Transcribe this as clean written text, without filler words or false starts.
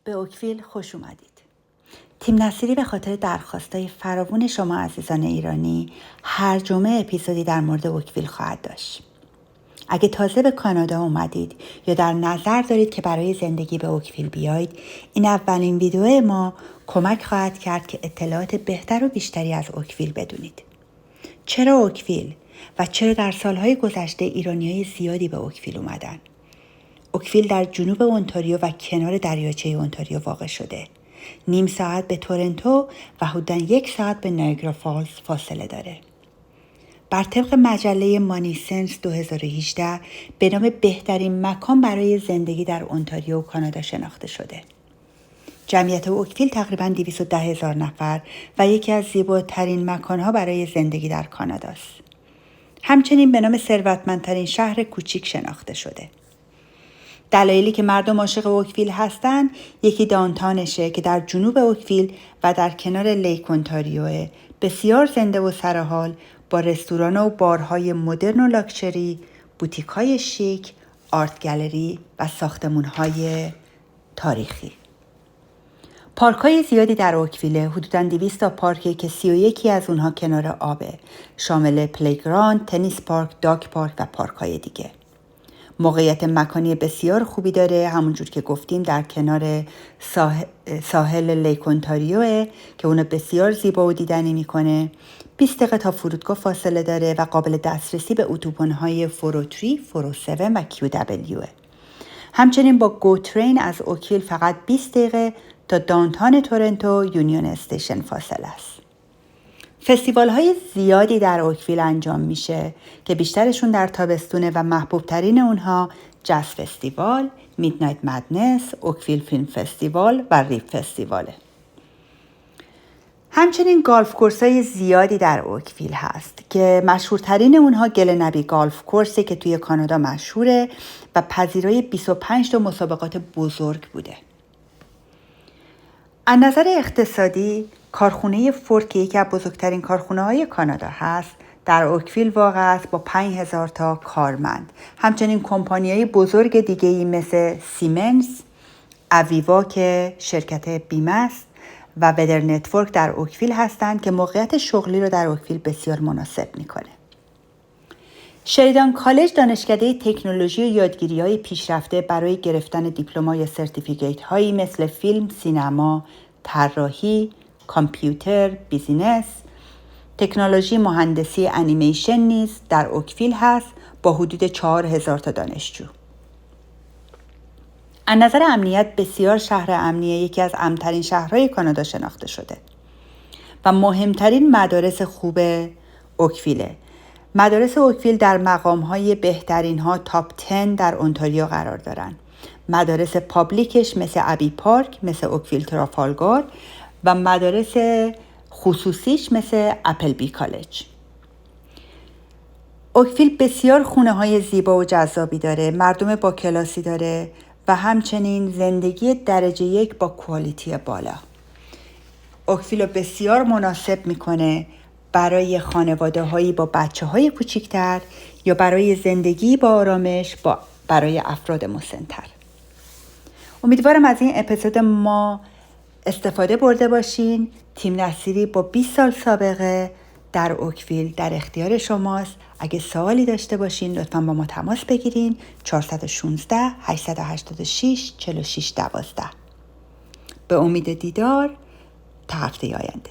به اوکویل خوش اومدید. تیم نصیری به خاطر درخواستای فراوون شما عزیزان ایرانی هر جمعه اپیزودی در مورد اوکویل خواهد داشت. اگه تازه به کانادا اومدید یا در نظر دارید که برای زندگی به اوکویل بیایید، این اولین ویدیو ما کمک خواهد کرد که اطلاعات بهتر و بیشتری از اوکویل بدونید. چرا اوکویل و چرا در سالهای گذشته ایرانیای زیادی به اوکویل اومدن؟ اوکویل در جنوب اونتاریو و کنار دریاچه اونتاریو واقع شده. نیم ساعت به تورنتو و حدوداً 1 ساعت به نایاگرا فالز فاصله داره. بر طبق مجله مانی سنس 2018 به نام بهترین مکان برای زندگی در اونتاریو و کانادا شناخته شده. جمعیت اوکویل تقریباً 210,000 نفر و یکی از زیباترین مکانها برای زندگی در کاناداست. همچنین به نام ثروتمندترین شهر کوچیک شناخته شده. دلایلی که مردم عاشق اوکویل هستن، یکی دانتانشه که در جنوب اوکویل و در کنار لیک اونتاریو بسیار زنده و سرحال با رستوران و بارهای مدرن و لاکچری، بوتیک‌های شیک، آرت گالری و ساختمان‌های تاریخی. پارک‌های زیادی در اوکویل، حدوداً 200 تا پارکی که 31 از اونها کنار آبه، شامل پلیگراند، تنیس پارک، داگ پارک و پارک‌های دیگه. موقعیت مکانی بسیار خوبی داره، همونجور که گفتیم در کنار ساحل لیک اونتاریوه که اونو بسیار زیبا و دیدنی میکنه. 20 دقیقه تا فرودگاه فاصله داره و قابل دسترسی به اتوبان‌های 403، 407 و QW. همچنین با گو ترین از اوکویل فقط 20 دقیقه تا دانتان تورنتو یونیون استیشن فاصله است. فستیوال های زیادی در اوکویل انجام میشه که بیشترشون در تابستونه و محبوب ترین اونها جاز فستیوال، میدنایت مدنس، اوکویل فیلم فستیوال و ریپ فستیواله. همچنین گالف کورس های زیادی در اوکویل هست که مشهورترین اونها گل نبی گالف کورسی که توی کانادا مشهوره و پذیرای 25 تا مسابقات بزرگ بوده. از نظر اقتصادی، کارخونه فورد که یکی از بزرگترین کارخونه‌های کانادا هست، در اوکویل واقع است با 5,000 تا کارمند. همچنین کمپانی‌های بزرگ دیگه‌ای مثل سیمنز، اویوا که شرکت بیمه است و ودر نتورک در اوکویل هستند که موقعیت شغلی رو در اوکویل بسیار مناسب می‌کنه. شریدان کالج دانشکده تکنولوژی و یادگیری‌های پیشرفته برای گرفتن دیپلم یا سرتیفیکیت‌هایی مثل فیلم، سینما، طراحی، کامپیوتر، بیزینس، تکنولوژی، مهندسی، انیمیشن نیز در اوکویل هست با حدود 4,000 تا دانشجو. از نظر امنیت بسیار شهر امنیه، یکی از امن‌ترین شهرهای کانادا شناخته شده و مهمترین مدارس خوب اوکویله. مدارس اوکویل در مقام‌های بهترین‌ها تاپ 10 در اونتاریو قرار دارن. مدارس پابلیکش مثل ابی پارک، مثل اوکویل ترافالگار و مدارس خصوصیش مثل اپل بی کالج. اوکویل بسیار خونه‌های زیبا و جذابی داره، مردم با کلاسی داره و همچنین زندگی درجه 1 با کوالیتی بالا. اوکویل بسیار مناسب میکنه برای خانواده‌هایی با بچه‌های کوچیک‌تر یا برای زندگی با آرامش برای افراد مسن‌تر. امیدوارم از این اپیزود ما استفاده برده باشین. تیم نصیری با 20 سال سابقه در اوکویل در اختیار شماست. اگه سوالی داشته باشین لطفاً با ما تماس بگیرین. 416 886 4612. به امید دیدار تا هفته آینده.